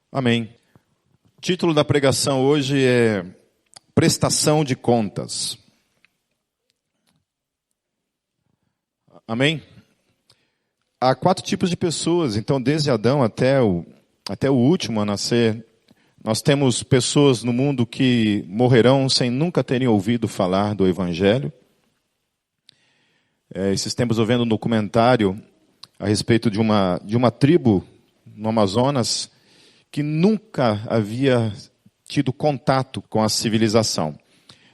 Amém. O título da pregação hoje é Prestação de Contas. Amém? Há 4 tipos de pessoas, então desde Adão até o último a nascer, nós temos pessoas no mundo que morrerão sem nunca terem ouvido falar do Evangelho. Esses tempos eu vendo um documentário a respeito de uma tribo no Amazonas que nunca havia tido contato com a civilização.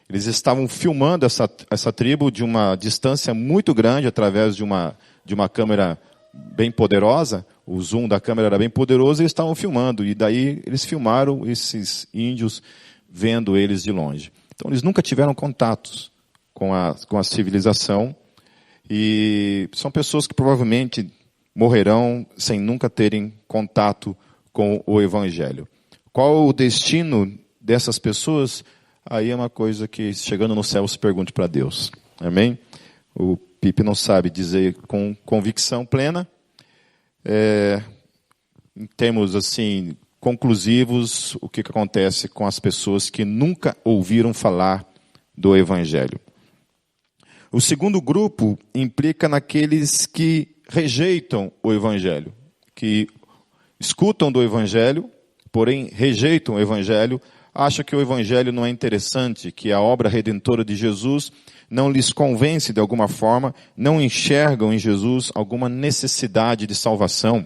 Eles estavam filmando essa tribo de uma distância muito grande, através de uma câmera bem poderosa. O zoom da câmera era bem poderoso e eles estavam filmando. E daí eles filmaram esses índios vendo eles de longe. Então eles nunca tiveram contatos com a civilização. E são pessoas que provavelmente morrerão sem nunca terem contato com o Evangelho. Qual o destino dessas pessoas? Aí é uma coisa que, chegando no céu, se pergunte para Deus. Amém? O Pipe não sabe dizer com convicção plena. Em termos assim, conclusivos, o que acontece com as pessoas que nunca ouviram falar do Evangelho. O segundo grupo implica naqueles que rejeitam o Evangelho, que escutam do Evangelho, porém rejeitam o Evangelho, acham que o Evangelho não é interessante, que a obra redentora de Jesus não lhes convence de alguma forma, não enxergam em Jesus alguma necessidade de salvação.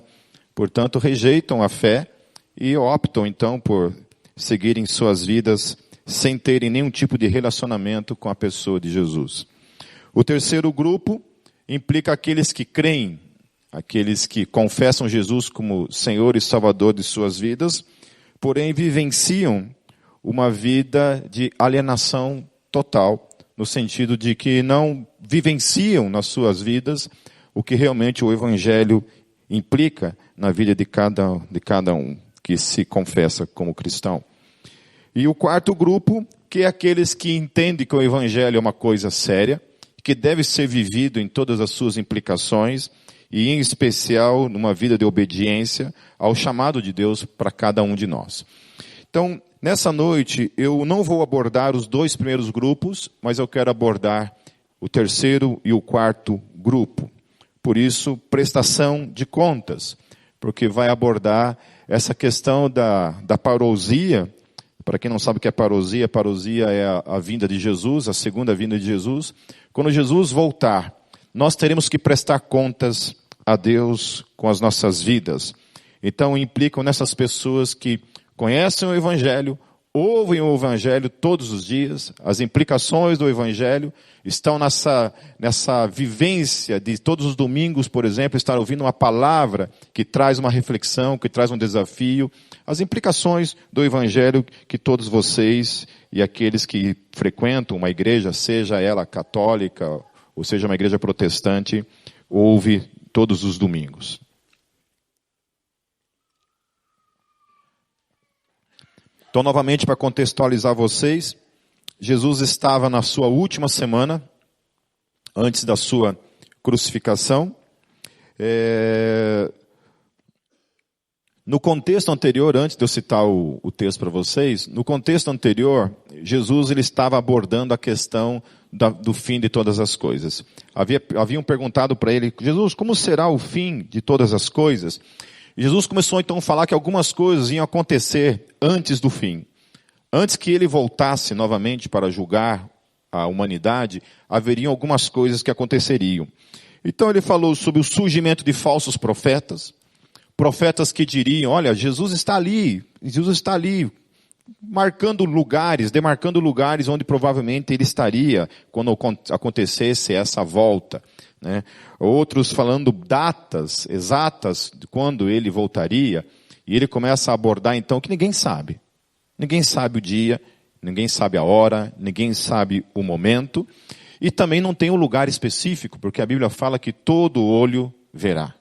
Portanto, rejeitam a fé e optam então por seguirem suas vidas sem terem nenhum tipo de relacionamento com a pessoa de Jesus. O terceiro grupo implica aqueles que creem, aqueles que confessam Jesus como Senhor e Salvador de suas vidas, porém vivenciam uma vida de alienação total, no sentido de que não vivenciam nas suas vidas o que realmente o Evangelho implica na vida de cada um que se confessa como cristão. E o quarto grupo, que é aqueles que entendem que o Evangelho é uma coisa séria, que deve ser vivido em todas as suas implicações, e em especial numa vida de obediência ao chamado de Deus para cada um de nós. Então, nessa noite, eu não vou abordar os 2 primeiros grupos, mas eu quero abordar o terceiro e o quarto grupo. Por isso, prestação de contas, porque vai abordar essa questão da parousia. Para quem não sabe o que é parousia é a vinda de Jesus, a segunda vinda de Jesus. Quando Jesus voltar, nós teremos que prestar contas a Deus com as nossas vidas. Então, implicam nessas pessoas que conhecem o Evangelho, ouvem o Evangelho todos os dias, as implicações do Evangelho estão nessa vivência de todos os domingos, por exemplo, estar ouvindo uma palavra que traz uma reflexão, que traz um desafio, as implicações do Evangelho que todos vocês e aqueles que frequentam uma igreja, seja ela católica ou seja uma igreja protestante, ouve todos os domingos. Então, novamente, para contextualizar vocês, Jesus estava na sua última semana, antes da sua crucificação. No contexto anterior, antes de eu citar o texto para vocês, no contexto anterior, Jesus ele estava abordando a questão do fim de todas as coisas. Haviam perguntado para ele, Jesus, como será o fim de todas as coisas? Jesus começou então a falar que algumas coisas iam acontecer antes do fim. Antes que ele voltasse novamente para julgar a humanidade, haveriam algumas coisas que aconteceriam. Então ele falou sobre o surgimento de falsos profetas, profetas que diriam, olha, Jesus está ali, demarcando lugares onde provavelmente ele estaria quando acontecesse essa volta, né? Outros falando datas exatas de quando ele voltaria, e ele começa a abordar então que ninguém sabe o dia, ninguém sabe a hora, ninguém sabe o momento, e também não tem um lugar específico, porque a Bíblia fala que todo olho verá,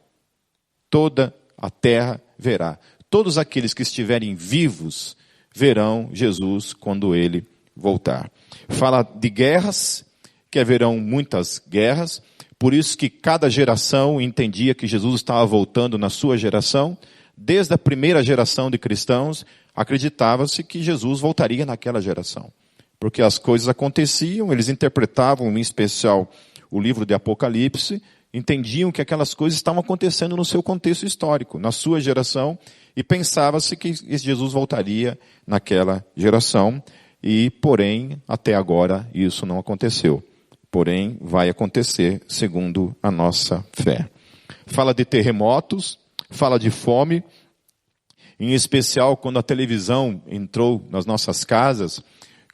toda a terra verá, todos aqueles que estiverem vivos verão Jesus quando ele voltar. Fala de guerras, que haverão muitas guerras, por isso que cada geração entendia que Jesus estava voltando na sua geração. Desde a primeira geração de cristãos, acreditava-se que Jesus voltaria naquela geração. Porque as coisas aconteciam, eles interpretavam, em especial, o livro de Apocalipse, entendiam que aquelas coisas estavam acontecendo no seu contexto histórico, na sua geração, e pensava-se que Jesus voltaria naquela geração, e, porém, até agora, isso não aconteceu. Porém, vai acontecer segundo a nossa fé. Fala de terremotos, fala de fome, em especial quando a televisão entrou nas nossas casas,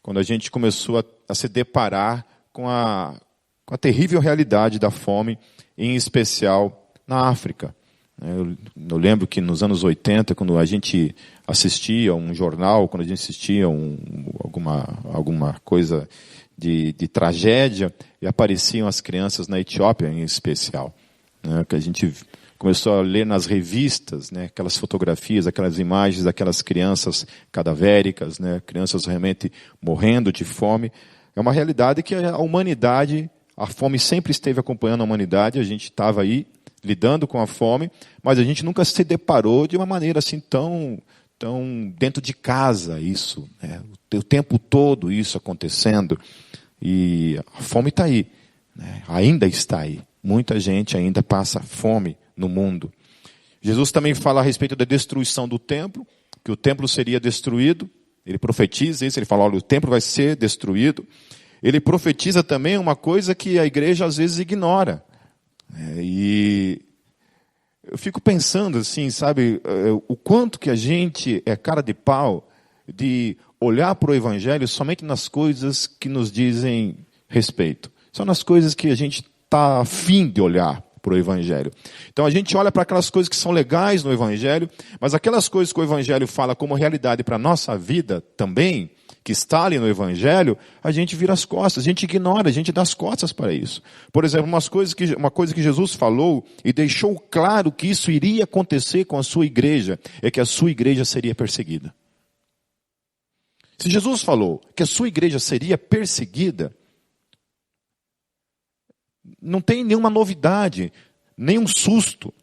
quando a gente começou a se deparar com a terrível realidade da fome, em especial na África. Eu lembro que nos anos 80, quando a gente assistia um jornal, quando a gente assistia alguma coisa de tragédia, e apareciam as crianças na Etiópia em especial, né, que a gente começou a ler nas revistas, né, aquelas fotografias, aquelas imagens daquelas crianças cadavéricas, né, crianças realmente morrendo de fome. É uma realidade que a humanidade, a fome sempre esteve acompanhando a humanidade, a gente estava aí lidando com a fome, mas a gente nunca se deparou de uma maneira assim tão dentro de casa isso, né, o tempo todo isso acontecendo. E a fome está aí, né, ainda está aí. Muita gente ainda passa fome no mundo. Jesus também fala a respeito da destruição do templo, que o templo seria destruído. Ele profetiza isso, ele fala, olha, o templo vai ser destruído. Ele profetiza também uma coisa que a igreja às vezes ignora. E eu fico pensando assim, sabe, o quanto que a gente é cara de pau de olhar para o Evangelho somente nas coisas que nos dizem respeito. São nas coisas que a gente está afim de olhar para o Evangelho. Então a gente olha para aquelas coisas que são legais no Evangelho, mas aquelas coisas que o Evangelho fala como realidade para a nossa vida também, que está ali no Evangelho, a gente vira as costas, a gente ignora, a gente dá as costas para isso. Por exemplo, uma coisa que Jesus falou e deixou claro que isso iria acontecer com a sua igreja, é que a sua igreja seria perseguida. Se Jesus falou que a sua igreja seria perseguida, não tem nenhuma novidade, nenhum susto,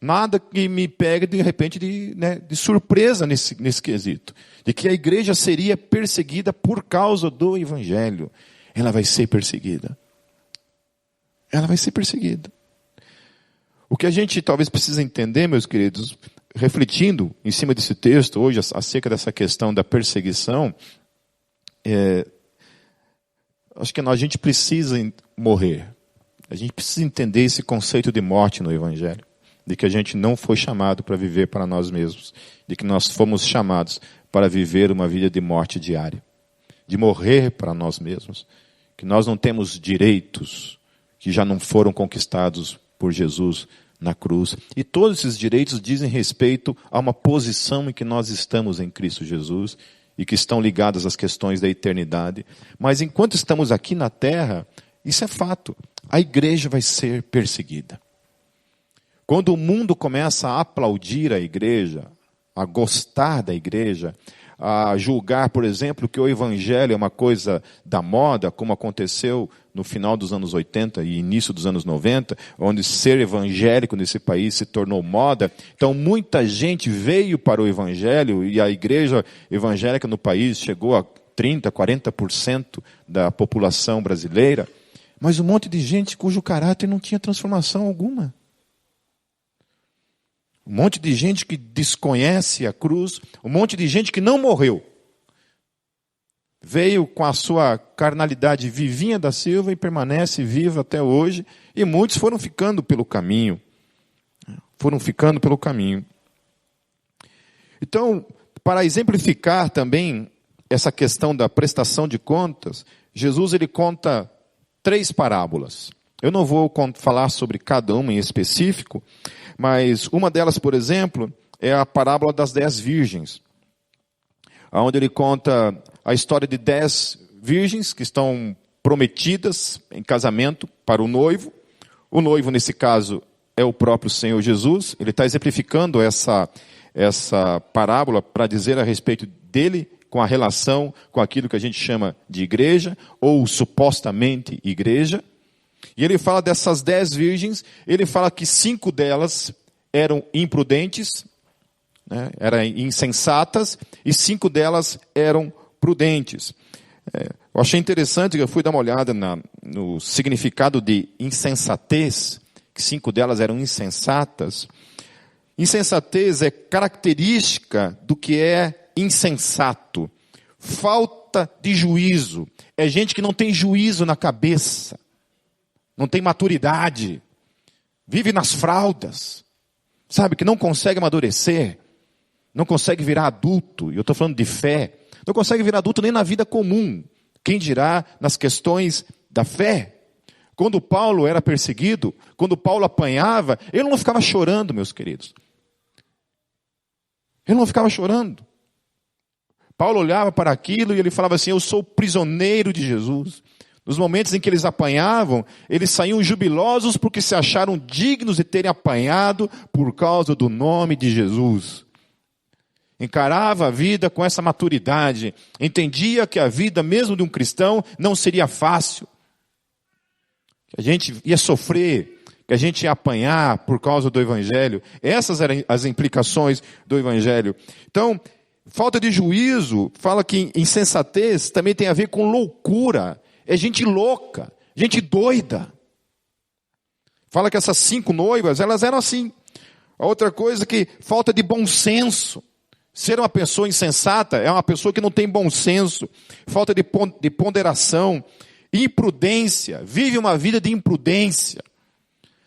nada que me pegue de repente de surpresa nesse quesito. De que a igreja seria perseguida por causa do Evangelho. Ela vai ser perseguida. Ela vai ser perseguida. O que a gente talvez precisa entender, meus queridos, refletindo em cima desse texto hoje, acerca dessa questão da perseguição, acho que a gente precisa morrer. A gente precisa entender esse conceito de morte no Evangelho. De que a gente não foi chamado para viver para nós mesmos. De que nós fomos chamados para viver uma vida de morte diária. De morrer para nós mesmos. Que nós não temos direitos que já não foram conquistados por Jesus na cruz. E todos esses direitos dizem respeito a uma posição em que nós estamos em Cristo Jesus e que estão ligadas às questões da eternidade. Mas enquanto estamos aqui na terra, isso é fato. A igreja vai ser perseguida. Quando o mundo começa a aplaudir a igreja, a gostar da igreja, a julgar, por exemplo, que o evangelho é uma coisa da moda, como aconteceu no final dos anos 80 e início dos anos 90, onde ser evangélico nesse país se tornou moda. Então muita gente veio para o evangelho e a igreja evangélica no país chegou a 30%, 40% da população brasileira, mas um monte de gente cujo caráter não tinha transformação alguma. Um monte de gente que desconhece a cruz, um monte de gente que não morreu. Veio com a sua carnalidade vivinha da Silva e permanece viva até hoje, e muitos foram ficando pelo caminho. Foram ficando pelo caminho. Então, para exemplificar também essa questão da prestação de contas, Jesus ele conta 3 parábolas. Eu não vou falar sobre cada uma em específico, mas uma delas, por exemplo, é a parábola das 10 virgens, onde ele conta a história de 10 virgens que estão prometidas em casamento para o noivo. O noivo, nesse caso, é o próprio Senhor Jesus. Ele está exemplificando essa parábola para dizer a respeito dele, com a relação com aquilo que a gente chama de igreja, ou supostamente igreja. E ele fala dessas 10 virgens, ele fala que 5 delas eram imprudentes, né, eram insensatas e 5 delas eram prudentes. Eu achei interessante que eu fui dar uma olhada no significado de insensatez, que 5 delas eram insensatas. Insensatez é característica do que é insensato. Falta de juízo. É gente que não tem juízo na cabeça. Não tem maturidade. Vive nas fraldas. Sabe, que não consegue amadurecer. Não consegue virar adulto. E eu estou falando de fé. Não consegue virar adulto nem na vida comum. Quem dirá nas questões da fé? Quando Paulo era perseguido, quando Paulo apanhava, ele não ficava chorando, meus queridos. Ele não ficava chorando. Paulo olhava para aquilo e ele falava assim: eu sou prisioneiro de Jesus. Nos momentos em que eles apanhavam, eles saíam jubilosos porque se acharam dignos de terem apanhado por causa do nome de Jesus. Encarava a vida com essa maturidade. Entendia que a vida mesmo de um cristão não seria fácil. Que a gente ia sofrer, que a gente ia apanhar por causa do Evangelho. Essas eram as implicações do Evangelho. Então, falta de juízo, fala que insensatez também tem a ver com loucura. É gente louca, gente doida. Fala que essas 5 noivas, elas eram assim. A outra coisa que falta de bom senso. Ser uma pessoa insensata é uma pessoa que não tem bom senso, falta de ponderação, imprudência, vive uma vida de imprudência,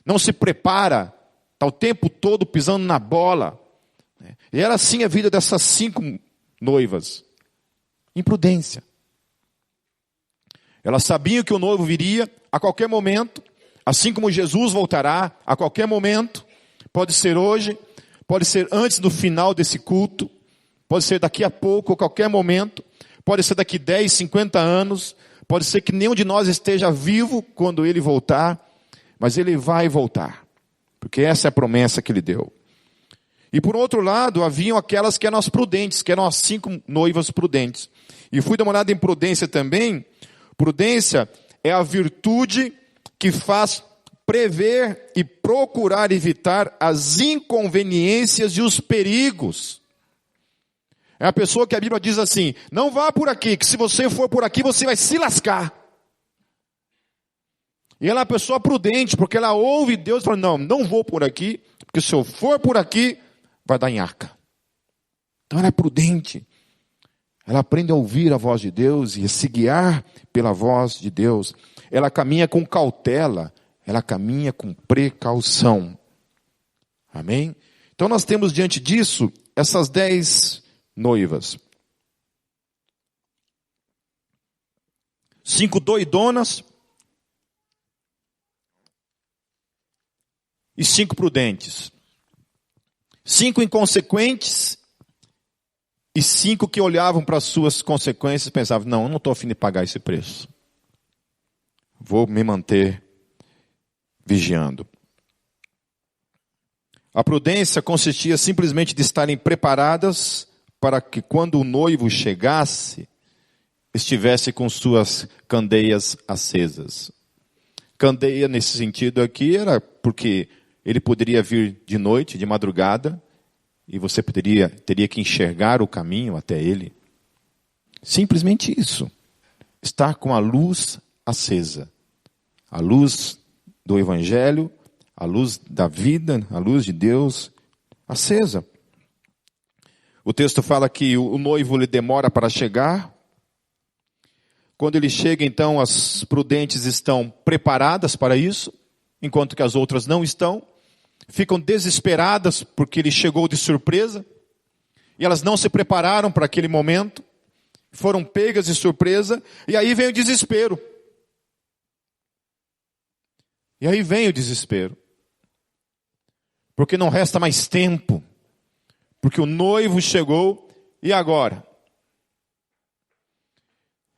não se prepara, está o tempo todo pisando na bola. E era assim a vida dessas 5 noivas, imprudência. Elas sabiam que o noivo viria a qualquer momento, assim como Jesus voltará a qualquer momento, pode ser hoje, pode ser antes do final desse culto, pode ser daqui a pouco, a qualquer momento, pode ser daqui 10, 50 anos, pode ser que nenhum de nós esteja vivo quando ele voltar, mas ele vai voltar, porque essa é a promessa que ele deu. E por outro lado, haviam aquelas que eram as prudentes, que eram as 5 noivas prudentes. E fui dar uma olhada em prudência também. Prudência é a virtude que faz prever e procurar evitar as inconveniências e os perigos. É a pessoa que a Bíblia diz assim: não vá por aqui, que se você for por aqui, você vai se lascar. E ela é uma pessoa prudente, porque ela ouve Deus e fala: não vou por aqui, porque se eu for por aqui, vai dar nhaca. Então ela é prudente. Ela aprende a ouvir a voz de Deus e a se guiar pela voz de Deus. Ela caminha com cautela, ela caminha com precaução. Amém? Então nós temos diante disso essas 10 noivas. 5 doidonas e 5 prudentes. 5 inconsequentes e 5 que olhavam para as suas consequências e pensavam: não, eu não estou a fim de pagar esse preço. Vou me manter vigiando. A prudência consistia simplesmente de estarem preparadas para que quando o noivo chegasse, estivesse com suas candeias acesas. Candeia nesse sentido aqui era porque ele poderia vir de noite, de madrugada, e você teria que enxergar o caminho até ele. Simplesmente isso. Estar com a luz acesa. A luz do Evangelho, a luz da vida, a luz de Deus acesa. O texto fala que o noivo lhe demora para chegar. Quando ele chega, então, as prudentes estão preparadas para isso, enquanto que as outras não estão. Ficam desesperadas porque ele chegou de surpresa. E elas não se prepararam para aquele momento. Foram pegas de surpresa. E aí vem o desespero. E aí vem o desespero. Porque não resta mais tempo. Porque o noivo chegou, e agora?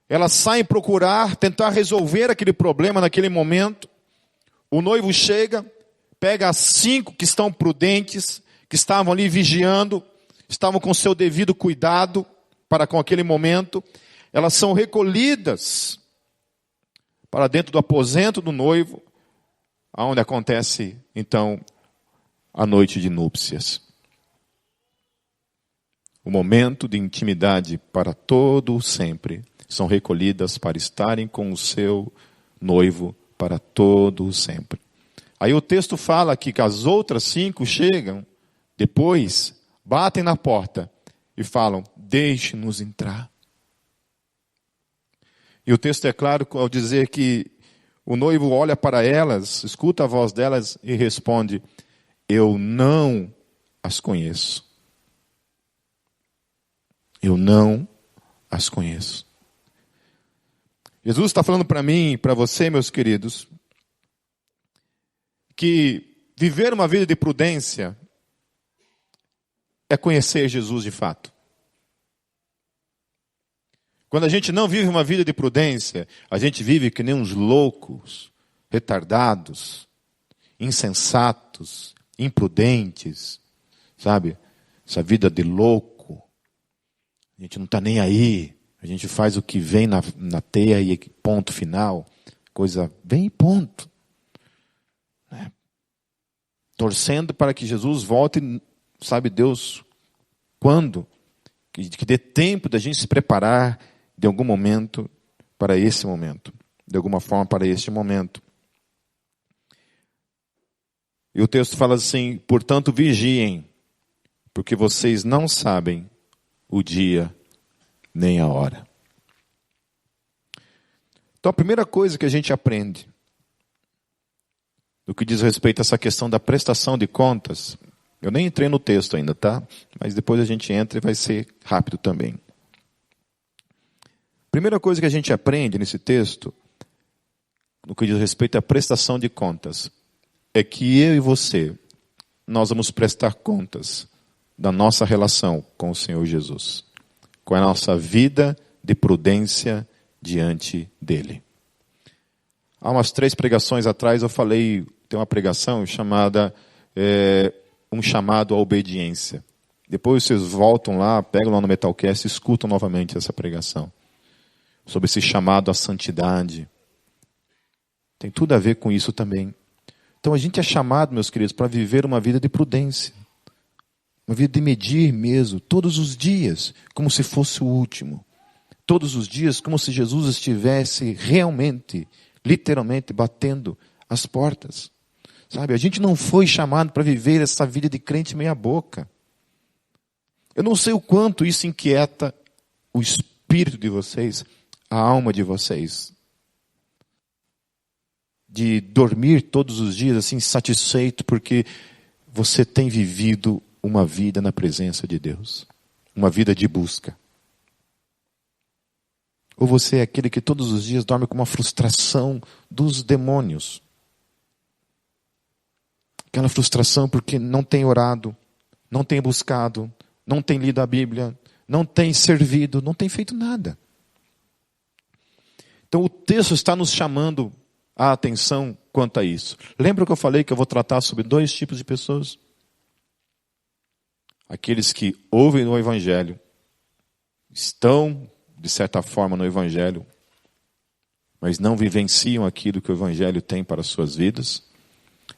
Elas saem procurar, tentar resolver aquele problema naquele momento. O noivo chega, pega as 5 que estão prudentes, que estavam ali vigiando, estavam com seu devido cuidado para com aquele momento. Elas são recolhidas para dentro do aposento do noivo, onde acontece, então, a noite de núpcias. o momento de intimidade para todo o sempre, são recolhidas para estarem com o seu noivo para todo o sempre. Aí o texto fala aqui que as outras 5 chegam, depois batem na porta e falam, deixe-nos entrar. E o texto é claro ao dizer que o noivo olha para elas, escuta a voz delas e responde, eu não as conheço. Eu não as conheço. Jesus está falando para mim e para você, meus queridos, que viver uma vida de prudência é conhecer Jesus de fato. Quando a gente não vive uma vida de prudência, a gente vive que nem uns loucos, retardados, insensatos, imprudentes, sabe? Essa vida de louco. A gente não está nem aí. A gente faz o que vem na teia e ponto final. Coisa vem e ponto. Né? Torcendo para que Jesus volte, sabe Deus quando? Que dê tempo da gente se preparar de algum momento para esse momento. De alguma forma para este momento. E o texto fala assim, portanto vigiem, porque vocês não sabem o dia nem a hora. Então a primeira coisa que a gente aprende, no que diz respeito a essa questão da prestação de contas, eu nem entrei no texto ainda, tá? Mas depois a gente entra e vai ser rápido também. Primeira coisa que a gente aprende nesse texto, no que diz respeito à prestação de contas, é que eu e você, nós vamos prestar contas da nossa relação com o Senhor Jesus, com a nossa vida de prudência diante dele. Há umas 3 pregações atrás eu falei, tem uma pregação chamada um chamado à obediência. Depois vocês voltam lá, pegam lá no Metalcast e escutam novamente essa pregação. Sobre esse chamado à santidade. Tem tudo a ver com isso também. Então a gente é chamado, meus queridos, para viver uma vida de prudência. Uma vida de medir mesmo, todos os dias, como se fosse o último. Todos os dias, como se Jesus estivesse realmente, literalmente, batendo as portas. Sabe, a gente não foi chamado para viver essa vida de crente meia boca. Eu não sei o quanto isso inquieta o espírito de vocês, a alma de vocês. De dormir todos os dias assim satisfeito porque você tem vivido uma vida na presença de Deus. Uma vida de busca. Ou você é aquele que todos os dias dorme com uma frustração dos demônios. Aquela frustração porque não tem orado, não tem buscado, não tem lido a Bíblia, não tem servido, não tem feito nada. Então o texto está nos chamando a atenção quanto a isso. Lembra que eu falei que eu vou tratar sobre 2 tipos de pessoas? Aqueles que ouvem o Evangelho, estão, de certa forma, no Evangelho, mas não vivenciam aquilo que o Evangelho tem para as suas vidas.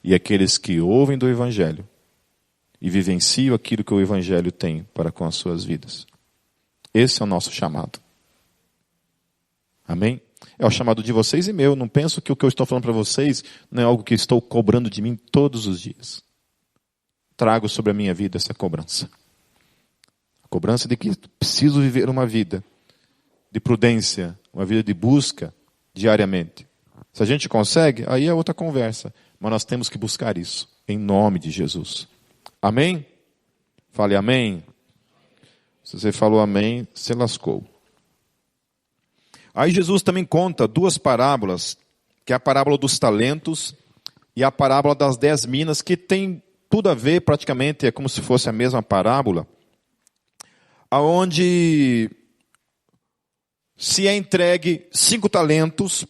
E aqueles que ouvem do Evangelho e vivenciam aquilo que o Evangelho tem para com as suas vidas. Esse é o nosso chamado. Amém? É o chamado de vocês e meu. Não penso que o que eu estou falando para vocês não é algo que estou cobrando de mim todos os dias. Trago sobre a minha vida essa cobrança. A cobrança de que preciso viver uma vida de prudência, uma vida de busca diariamente. Se a gente consegue, aí é outra conversa. Mas nós temos que buscar isso, em nome de Jesus. Amém? Fale amém. Se você falou amém, você lascou. Aí Jesus também conta 2 parábolas, que é a parábola dos talentos e a parábola das 10 minas, que tem tudo a ver, praticamente, é como se fosse a mesma parábola, aonde se é entregue 5 talentos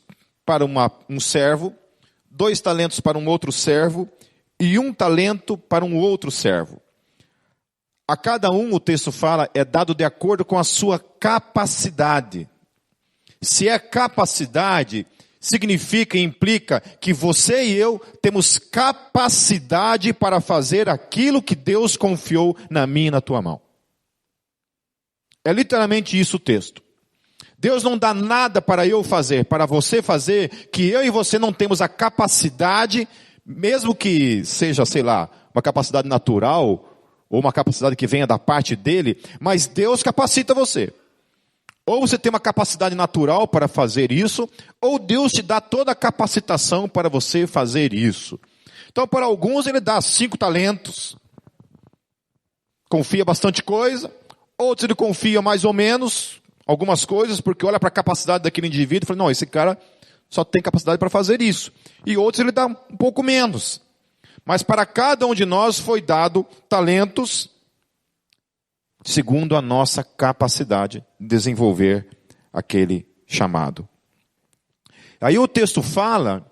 para um servo, 2 talentos para um outro servo e 1 talento para um outro servo. A cada um, o texto fala, é dado de acordo com a sua capacidade. Se é capacidade, significa e implica que você e eu temos capacidade para fazer aquilo que Deus confiou na minha e na tua mão. É literalmente isso o texto. Deus não dá nada para eu fazer, para você fazer, que eu e você não temos a capacidade, mesmo que seja, sei lá, uma capacidade natural, ou uma capacidade que venha da parte dele, mas Deus capacita você. Ou você tem uma capacidade natural para fazer isso, ou Deus te dá toda a capacitação para você fazer isso. Então, para alguns ele dá 5 talentos, confia bastante coisa, outros ele confia mais ou menos algumas coisas, porque olha para a capacidade daquele indivíduo e fala, não, esse cara só tem capacidade para fazer isso. E outros ele dá um pouco menos. Mas para cada um de nós foi dado talentos segundo a nossa capacidade de desenvolver aquele chamado. Aí o texto fala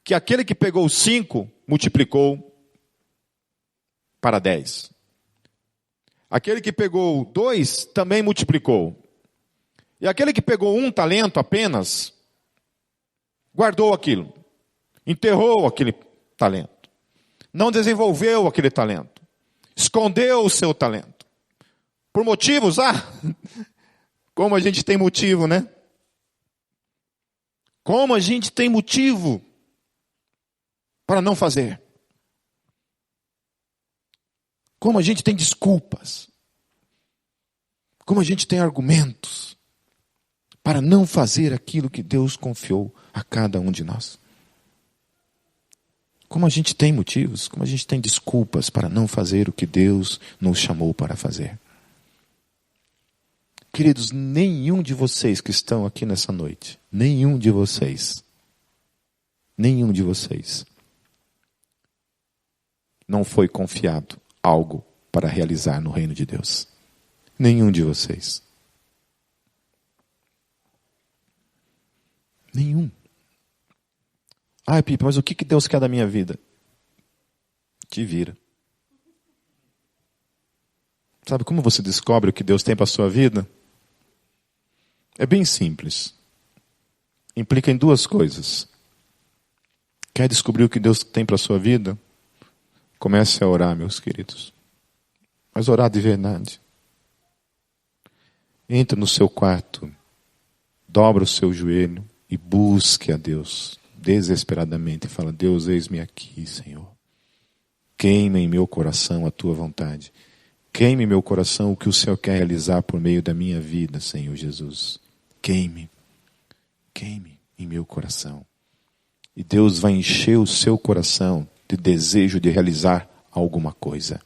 que aquele que pegou 5 multiplicou para 10. Aquele que pegou 2 também multiplicou. E aquele que pegou 1 talento apenas, guardou aquilo, enterrou aquele talento, não desenvolveu aquele talento, escondeu o seu talento. Por motivos, como a gente tem motivo, né? Como a gente tem motivo para não fazer. Como a gente tem desculpas. Como a gente tem argumentos para não fazer aquilo que Deus confiou a cada um de nós. Como a gente tem motivos, como a gente tem desculpas para não fazer o que Deus nos chamou para fazer. Queridos, nenhum de vocês que estão aqui nessa noite, nenhum de vocês não foi confiado algo para realizar no reino de Deus. Nenhum de vocês. Nenhum. Ai, Pipa, mas o que Deus quer da minha vida? Te vira. Sabe como você descobre o que Deus tem para a sua vida? É bem simples. Implica em 2 coisas. Quer descobrir o que Deus tem para a sua vida? Comece a orar, meus queridos. Mas orar de verdade. Entra no seu quarto, dobra o seu joelho e busque a Deus desesperadamente. E fala, Deus, eis-me aqui, Senhor. Queima em meu coração a tua vontade. Queime em meu coração o que o Senhor quer realizar por meio da minha vida, Senhor Jesus. Queime em meu coração. E Deus vai encher o seu coração de desejo de realizar alguma coisa.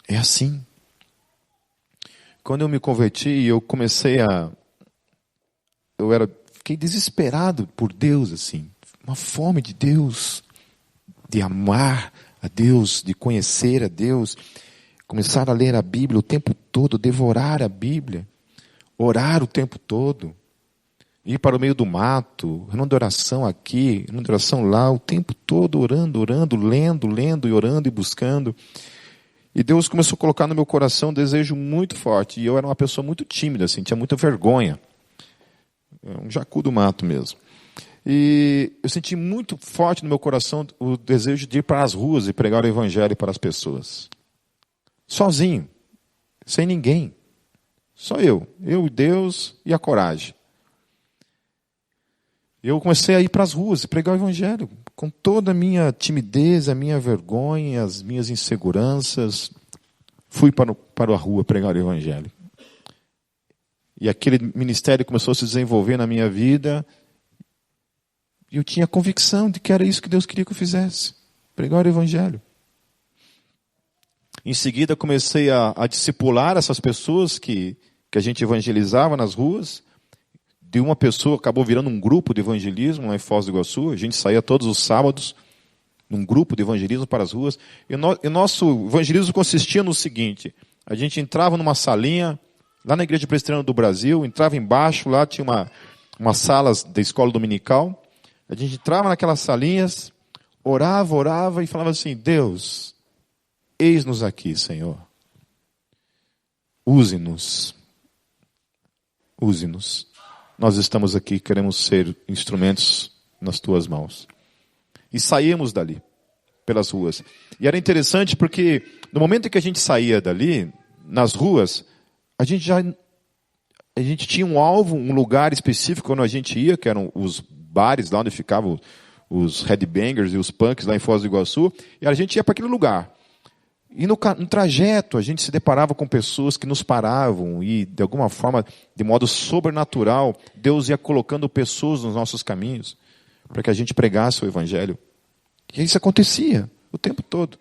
É assim. Quando eu me converti, eu fiquei desesperado por Deus, assim. Uma fome de Deus, de amar a Deus, de conhecer a Deus. Começar a ler a Bíblia o tempo todo, devorar a Bíblia, orar o tempo todo, ir para o meio do mato, reunião de oração aqui, reunião de oração lá, o tempo todo orando, lendo e orando e buscando. E Deus começou a colocar no meu coração um desejo muito forte, e eu era uma pessoa muito tímida, assim, tinha muita vergonha, um jacu do mato mesmo. E eu senti muito forte no meu coração o desejo de ir para as ruas e pregar o evangelho para as pessoas. Sozinho, sem ninguém. Só eu, Deus e a coragem. Eu comecei a ir para as ruas e pregar o evangelho, com toda a minha timidez, a minha vergonha, as minhas inseguranças. Fui para a rua pregar o evangelho. E aquele ministério começou a se desenvolver na minha vida. E eu tinha convicção de que era isso que Deus queria que eu fizesse. Pregar o evangelho. Em seguida comecei a discipular essas pessoas que a gente evangelizava nas ruas. De uma pessoa acabou virando um grupo de evangelismo lá em Foz do Iguaçu. A gente saía todos os sábados num grupo de evangelismo para as ruas. E nosso evangelismo consistia no seguinte: a gente entrava numa salinha, lá na Igreja Presbiteriana do Brasil, entrava embaixo, lá tinha umas salas da escola dominical. A gente entrava naquelas salinhas, orava e falava assim: Deus, eis-nos aqui, Senhor. Use-nos. Nós estamos aqui, queremos ser instrumentos nas tuas mãos. E saímos dali, pelas ruas. E era interessante porque, no momento em que a gente saía dali, nas ruas, a gente tinha um alvo, um lugar específico onde a gente ia, que eram os bares lá onde ficavam os headbangers e os punks lá em Foz do Iguaçu, e a gente ia para aquele lugar. E no trajeto a gente se deparava com pessoas que nos paravam e, de alguma forma, de modo sobrenatural, Deus ia colocando pessoas nos nossos caminhos para que a gente pregasse o Evangelho. E isso acontecia o tempo todo.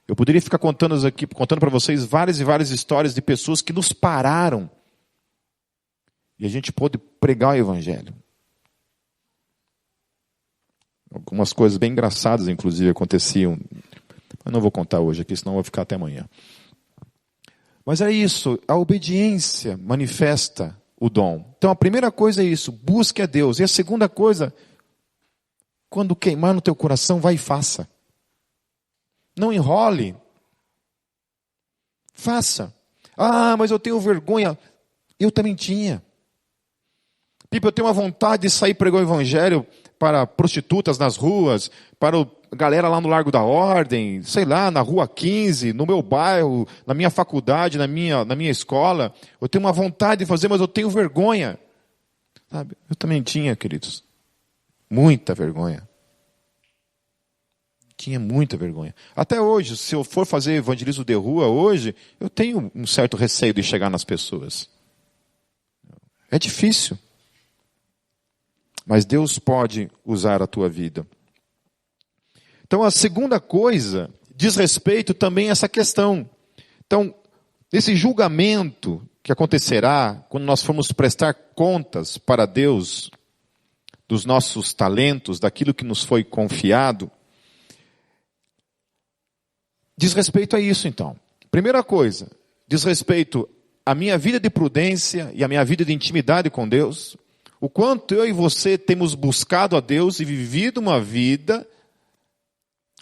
Eu poderia ficar contando para vocês várias e várias histórias de pessoas que nos pararam e a gente pôde pregar o Evangelho. Algumas coisas bem engraçadas, inclusive, aconteciam. Eu não vou contar hoje aqui, senão eu vou ficar até amanhã. Mas é isso, a obediência manifesta o dom. Então a primeira coisa é isso, busque a Deus. E a segunda coisa, quando queimar no teu coração, vai e faça. Não enrole. Faça. Ah, mas eu tenho vergonha. Eu também tinha. Pipa, eu tenho uma vontade de sair pregar o Evangelho para prostitutas nas ruas, para a galera lá no Largo da Ordem, sei lá, na Rua 15, no meu bairro, na minha faculdade, na minha escola. Eu tenho uma vontade de fazer, mas eu tenho vergonha. Sabe? Eu também tinha, queridos. Muita vergonha. Tinha muita vergonha. Até hoje, se eu for fazer evangelismo de rua hoje, eu tenho um certo receio de chegar nas pessoas. É difícil. Mas Deus pode usar a tua vida. Então, a segunda coisa diz respeito também a essa questão. Então, esse julgamento que acontecerá quando nós formos prestar contas para Deus dos nossos talentos, daquilo que nos foi confiado, diz respeito a isso, então. Primeira coisa, diz respeito à minha vida de prudência e à minha vida de intimidade com Deus. O quanto eu e você temos buscado a Deus e vivido uma vida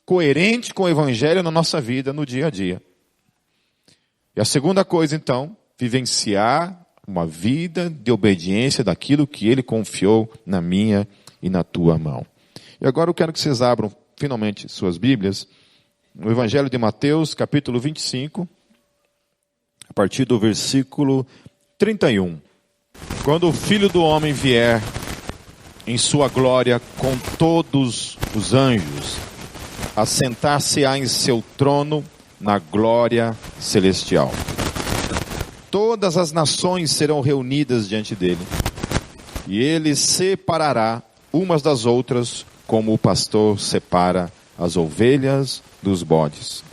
coerente com o Evangelho na nossa vida, no dia a dia. E a segunda coisa, então, vivenciar uma vida de obediência daquilo que Ele confiou na minha e na tua mão. E agora eu quero que vocês abram finalmente suas Bíblias no Evangelho de Mateus, capítulo 25, a partir do versículo 31. Quando o Filho do Homem vier em sua glória com todos os anjos, assentar-se-á em seu trono na glória celestial. Todas as nações serão reunidas diante dele, e ele separará umas das outras, como o pastor separa as ovelhas dos bodes.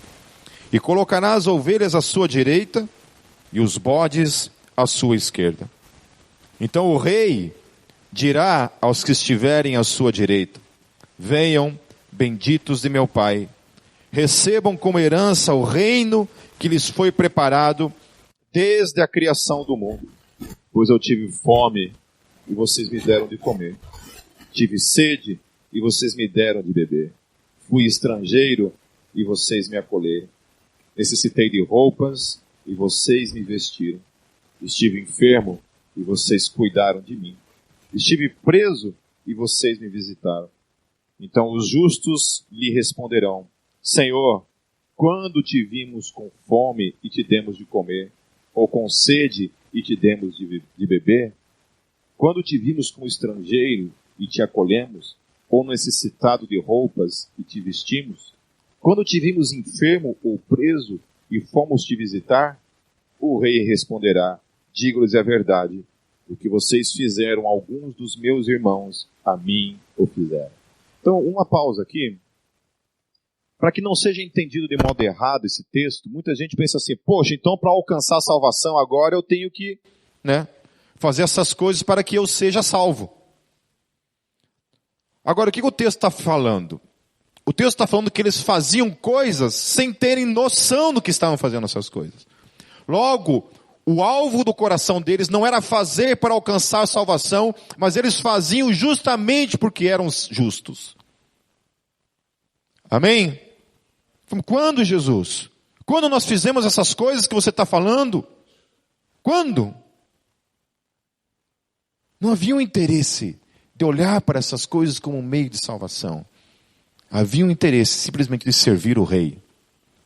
E colocará as ovelhas à sua direita e os bodes à sua esquerda. Então o rei dirá aos que estiverem à sua direita: venham, benditos de meu Pai, recebam como herança o reino que lhes foi preparado desde a criação do mundo. Pois eu tive fome e vocês me deram de comer. Tive sede e vocês me deram de beber. Fui estrangeiro e vocês me acolheram. Necessitei de roupas e vocês me vestiram. Estive enfermo e vocês cuidaram de mim. Estive preso e vocês me visitaram. Então os justos lhe responderão: Senhor, quando te vimos com fome e te demos de comer, ou com sede e te demos de beber? Quando te vimos como estrangeiro e te acolhemos, ou necessitado de roupas e te vestimos? Quando te vimos enfermo ou preso e fomos te visitar? O rei responderá: digo-lhes a verdade, o que vocês fizeram a alguns dos meus irmãos, a mim o fizeram. Então, uma pausa aqui, para que não seja entendido de modo errado esse texto. Muita gente pensa assim: poxa, então para alcançar a salvação agora eu tenho que, fazer essas coisas para que eu seja salvo. Agora, o que o texto está falando? O texto está falando que eles faziam coisas sem terem noção do que estavam fazendo essas coisas. Logo, o alvo do coração deles não era fazer para alcançar a salvação, mas eles faziam justamente porque eram justos. Amém? Quando, Jesus? Quando nós fizemos essas coisas que você está falando? Quando? Não havia um interesse de olhar para essas coisas como um meio de salvação. Havia um interesse simplesmente de servir o rei,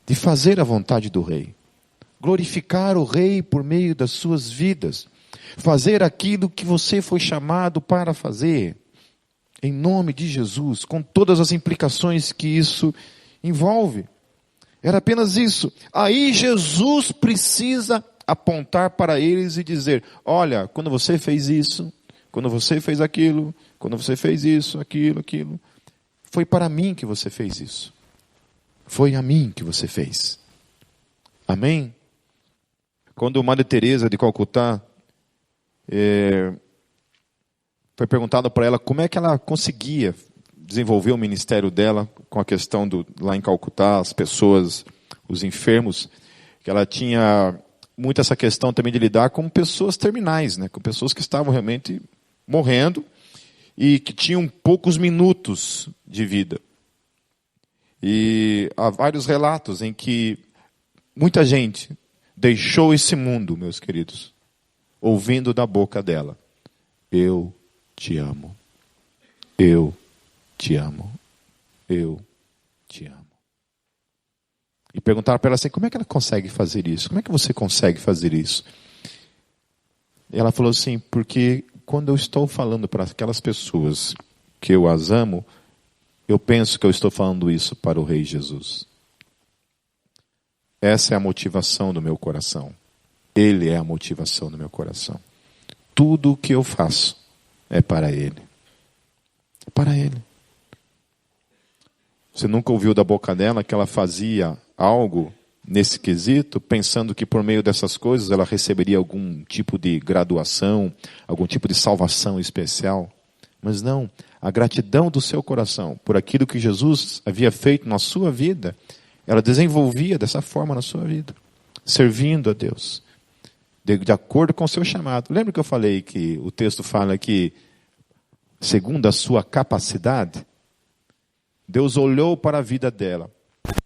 de fazer a vontade do rei. glorificar o Rei por meio das suas vidas, fazer aquilo que você foi chamado para fazer, em nome de Jesus, com todas as implicações que isso envolve. Era apenas isso. Aí Jesus precisa apontar para eles e dizer: olha, quando você fez isso, quando você fez aquilo, quando você fez isso, aquilo, foi para mim que você fez isso. Foi a mim que você fez. Amém? Quando Madre Teresa de Calcutá foi perguntado para ela como é que ela conseguia desenvolver o ministério dela com a questão lá em Calcutá, as pessoas, os enfermos, que ela tinha muito essa questão também de lidar com pessoas terminais, né? Com pessoas que estavam realmente morrendo e que tinham poucos minutos de vida. E há vários relatos em que muita gente deixou esse mundo, meus queridos, ouvindo da boca dela: eu te amo, eu te amo, eu te amo. E perguntaram para ela assim: como é que ela consegue fazer isso? Como é que você consegue fazer isso? E ela falou assim: porque quando eu estou falando para aquelas pessoas que eu as amo, eu penso que eu estou falando isso para o Rei Jesus. Essa é a motivação do meu coração. Ele é a motivação do meu coração. Tudo o que eu faço é para Ele. É para Ele. Você nunca ouviu da boca dela que ela fazia algo nesse quesito, pensando que por meio dessas coisas ela receberia algum tipo de graduação, algum tipo de salvação especial? Mas não, a gratidão do seu coração por aquilo que Jesus havia feito na sua vida, ela desenvolvia dessa forma na sua vida, servindo a Deus, de acordo com o seu chamado. Lembra que eu falei que o texto fala que, segundo a sua capacidade, Deus olhou para a vida dela,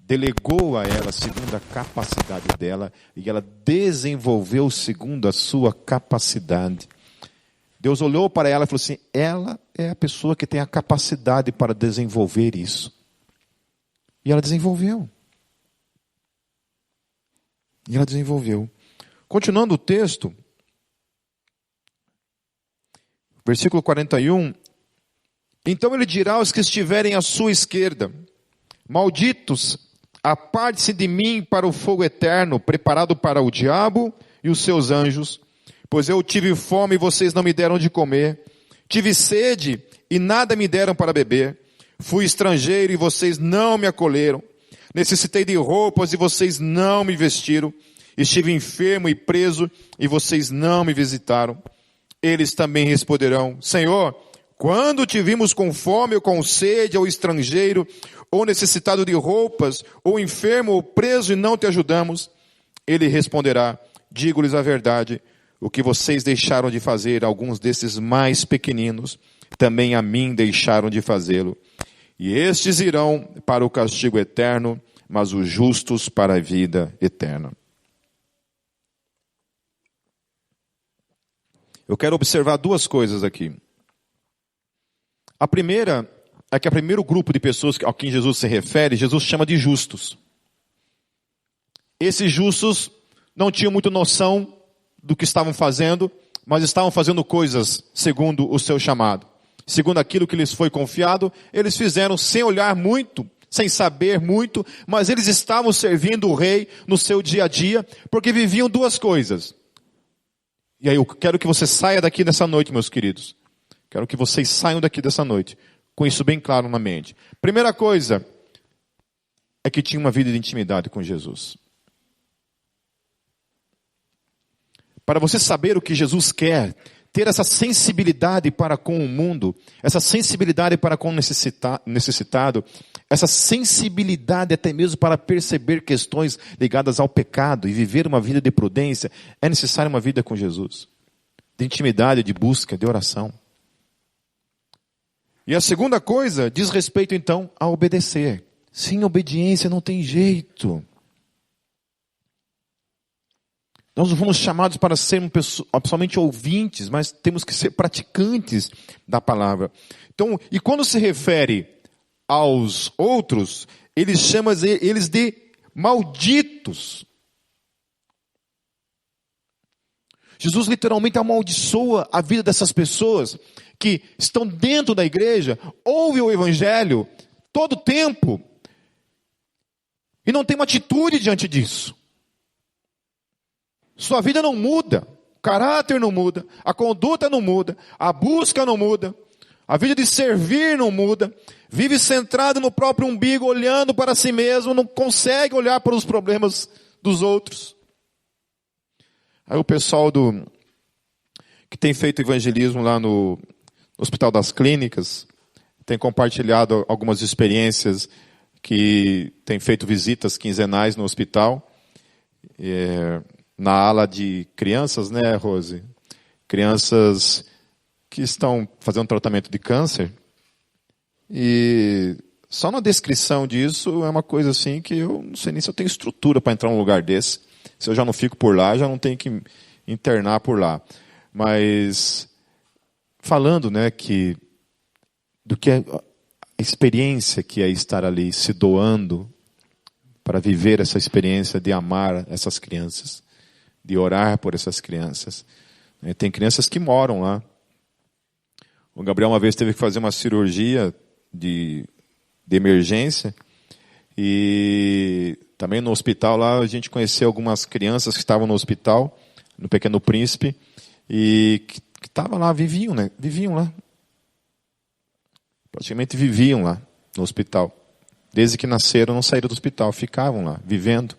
delegou a ela segundo a capacidade dela, e ela desenvolveu segundo a sua capacidade. Deus olhou para ela e falou assim: ela é a pessoa que tem a capacidade para desenvolver isso. E ela desenvolveu. E ela desenvolveu. Continuando o texto, versículo 41. Então ele dirá aos que estiverem à sua esquerda: malditos, aparte-se de mim para o fogo eterno, preparado para o diabo e os seus anjos. Pois eu tive fome e vocês não me deram de comer. Tive sede e nada me deram para beber. Fui estrangeiro e vocês não me acolheram. Necessitei de roupas e vocês não me vestiram. Estive enfermo e preso e vocês não me visitaram. Eles também responderão: Senhor, quando te vimos com fome ou com sede, ou estrangeiro, ou necessitado de roupas, ou enfermo ou preso e não te ajudamos? Ele responderá: digo-lhes a verdade, o que vocês deixaram de fazer, alguns desses mais pequeninos, também a mim deixaram de fazê-lo. E estes irão para o castigo eterno, mas os justos para a vida eterna. Eu quero observar duas coisas aqui. A primeira é que o primeiro grupo de pessoas a quem Jesus se refere, Jesus chama de justos. Esses justos não tinham muita noção do que estavam fazendo, mas estavam fazendo coisas segundo o seu chamado. Segundo aquilo que lhes foi confiado, eles fizeram sem olhar muito, sem saber muito, mas eles estavam servindo o rei no seu dia a dia, porque viviam duas coisas. E aí eu quero que você saia daqui nessa noite, meus queridos. Quero que vocês saiam daqui dessa noite com isso bem claro na mente. Primeira coisa é que tinha uma vida de intimidade com Jesus. Para você saber o que Jesus quer, ter essa sensibilidade para com o mundo, essa sensibilidade para com o necessitado, essa sensibilidade até mesmo para perceber questões ligadas ao pecado e viver uma vida de prudência, é necessário uma vida com Jesus, de intimidade, de busca, de oração. E a segunda coisa diz respeito então a obedecer. Sem obediência não tem jeito. Nós não fomos chamados para sermos somente ouvintes, mas temos que ser praticantes da palavra. Então, e quando se refere aos outros, ele chama eles de malditos. Jesus literalmente amaldiçoa a vida dessas pessoas que estão dentro da igreja, ouvem o evangelho todo o tempo e não tem uma atitude diante disso. Sua vida não muda, o caráter não muda, a conduta não muda, a busca não muda, a vida de servir não muda, vive centrado no próprio umbigo, olhando para si mesmo, não consegue olhar para os problemas dos outros. Aí o pessoal que tem feito evangelismo lá no Hospital das Clínicas, tem compartilhado algumas experiências, que tem feito visitas quinzenais no hospital, na ala de crianças, né, Rose? Crianças que estão fazendo tratamento de câncer, e só na descrição disso é uma coisa assim que eu não sei nem se eu tenho estrutura para entrar num lugar desse. Se eu já não fico por lá, já não tenho que internar por lá. Mas falando, né, do que a experiência que é estar ali se doando para viver essa experiência de amar essas crianças, de orar por essas crianças. Tem crianças que moram lá. O Gabriel uma vez teve que fazer uma cirurgia de emergência, e também no hospital lá a gente conheceu algumas crianças que estavam no hospital, no Pequeno Príncipe, e que estavam lá, viviam lá. Praticamente viviam lá no hospital. Desde que nasceram, não saíram do hospital, ficavam lá, vivendo.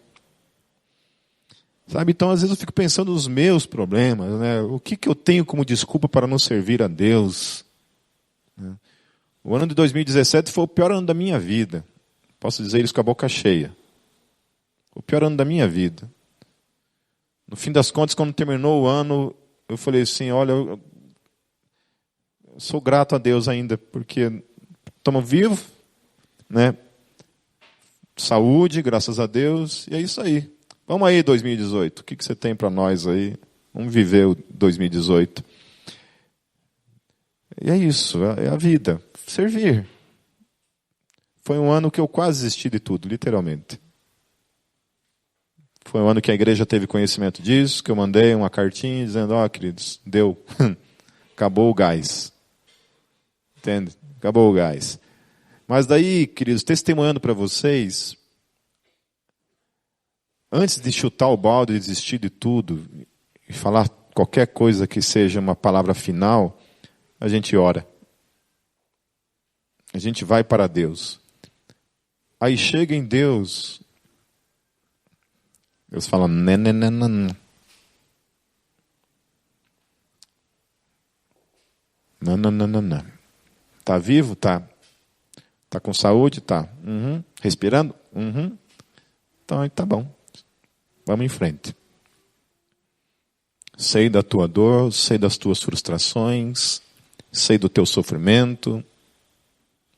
Sabe, então às vezes eu fico pensando nos meus problemas, né? O que eu tenho como desculpa para não servir a Deus? O ano de 2017 foi o pior ano da minha vida. Posso dizer isso com a boca cheia. O pior ano da minha vida. No fim das contas, quando terminou o ano, eu falei assim, olha, eu sou grato a Deus ainda, porque estamos vivos, né? Saúde, graças a Deus, e é isso aí. Vamos aí, 2018. O que você tem para nós aí? Vamos viver o 2018. E é isso, é a vida. Servir. Foi um ano que eu quase desisti de tudo, literalmente. Foi um ano que a igreja teve conhecimento disso, que eu mandei uma cartinha dizendo, queridos, deu. Acabou o gás. Entende? Acabou o gás. Mas daí, queridos, testemunhando para vocês, antes de chutar o balde e desistir de tudo, e falar qualquer coisa que seja uma palavra final, a gente ora. A gente vai para Deus. Aí chega em Deus, Deus fala, não. Não. Tá vivo? Tá. Tá com saúde? Tá. Respirando? Então, tá bom. Vamos em frente. Sei da tua dor, sei das tuas frustrações, sei do teu sofrimento,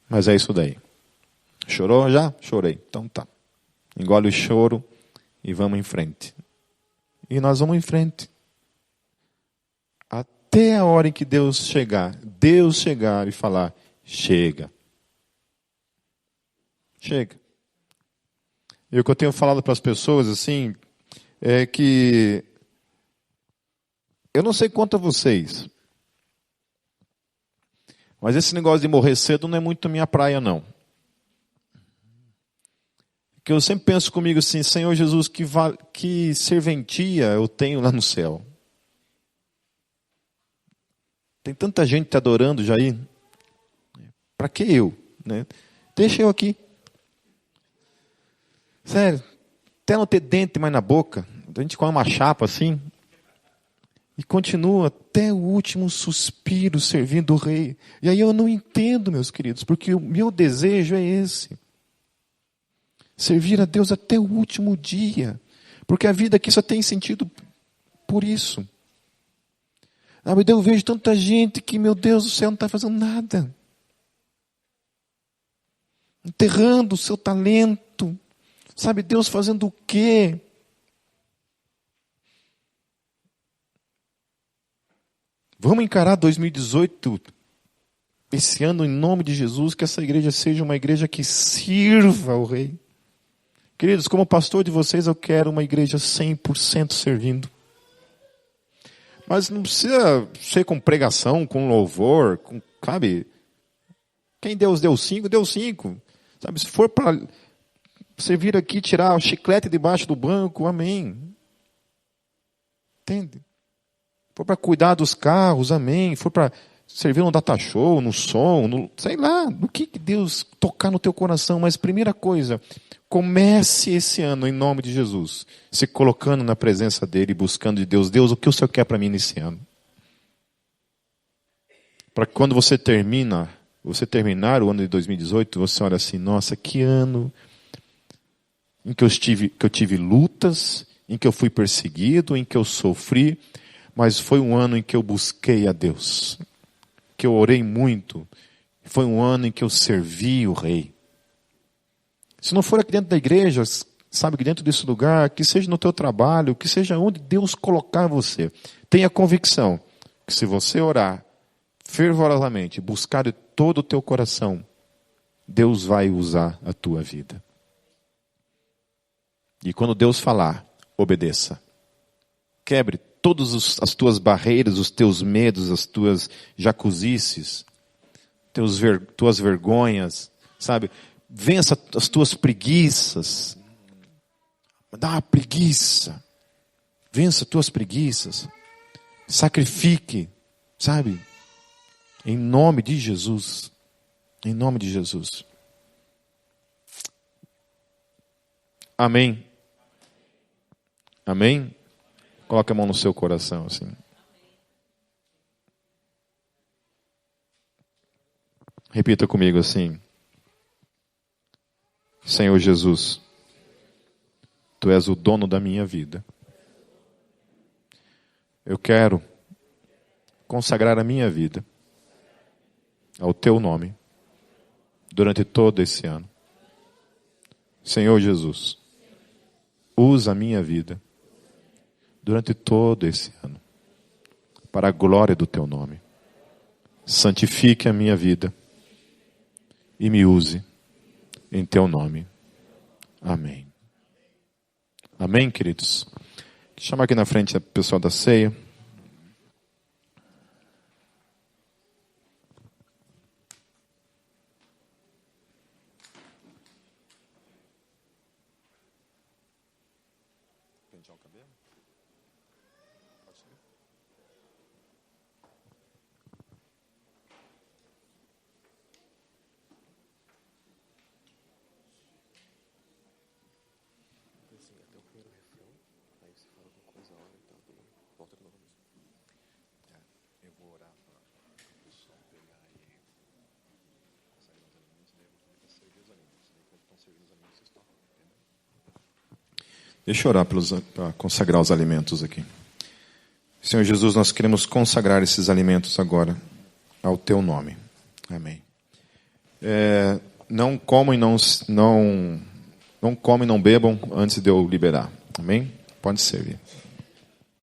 mas é isso daí. Chorou já? Chorei. Então tá. Engole o choro e vamos em frente. E nós vamos em frente. Até a hora em que Deus chegar e falar, chega. Chega. E o que eu tenho falado para as pessoas, assim, é que eu não sei quanto a vocês, mas esse negócio de morrer cedo não é muito minha praia, não. Porque eu sempre penso comigo assim, Senhor Jesus, que serventia eu tenho lá no céu. Tem tanta gente te adorando já aí. Para que eu? Né? Deixa eu aqui. Sério, até não ter dente mais na boca, a gente come uma chapa assim, e continua até o último suspiro servindo o rei. E aí eu não entendo, meus queridos, porque o meu desejo é esse. Servir a Deus até o último dia. Porque a vida aqui só tem sentido por isso. Eu vejo tanta gente que, meu Deus do céu, não está fazendo nada. Enterrando o seu talento. Sabe, Deus fazendo o quê? Vamos encarar 2018, esse ano, em nome de Jesus, que essa igreja seja uma igreja que sirva ao Rei. Queridos, como pastor de vocês, eu quero uma igreja 100% servindo. Mas não precisa ser com pregação, com louvor, sabe? Quem Deus deu 5, deu 5. Sabe? Se for para você vir aqui tirar o chiclete debaixo do banco, amém. Entende? Se for para cuidar dos carros, amém. Se for para servir no data show, no som, sei lá, no que Deus tocar no teu coração. Mas primeira coisa, comece esse ano em nome de Jesus, se colocando na presença dele, buscando de Deus. Deus, o que o Senhor quer para mim nesse ano? Para que quando você terminar o ano de 2018, você olha assim, nossa, que ano em que eu tive lutas, em que eu fui perseguido, em que eu sofri, mas foi um ano em que eu busquei a Deus, que eu orei muito, foi um ano em que eu servi o Rei. Se não for aqui dentro da igreja, sabe, que dentro desse lugar, que seja no teu trabalho, que seja onde Deus colocar você, tenha convicção que se você orar fervorosamente, buscar de todo o teu coração, Deus vai usar a tua vida. E quando Deus falar, obedeça. Quebre todas as tuas barreiras, os teus medos, as tuas jacuzices, tuas vergonhas, sabe? Vença as tuas preguiças. Dá uma preguiça. Vença as tuas preguiças. Sacrifique, sabe? Em nome de Jesus. Em nome de Jesus. Amém. Amém? Coloque a mão no seu coração assim. Repita comigo assim. Senhor Jesus, Tu és o dono da minha vida. Eu quero consagrar a minha vida ao Teu nome durante todo esse ano. Senhor Jesus, usa a minha vida durante todo esse ano para a glória do Teu nome. Santifique a minha vida e me use em Teu nome. Amém. Amém, queridos? Vou chamar aqui na frente a pessoal da ceia. Pentear o cabelo? Pode ser. Até o primeiro refrão, aí você fala alguma coisa, olha e tal, volta de novo. Eu vou orar para o pessoal pegar e consagrar os alimentos, daí eu vou começar a servir os alimentos. Daí quando estão servindo os alimentos, vocês tocam, entendeu? Deixa eu orar para consagrar os alimentos aqui. Senhor Jesus, nós queremos consagrar esses alimentos agora ao Teu nome. Amém. Não comam e não comem, não bebam antes de eu liberar. Amém? Pode servir.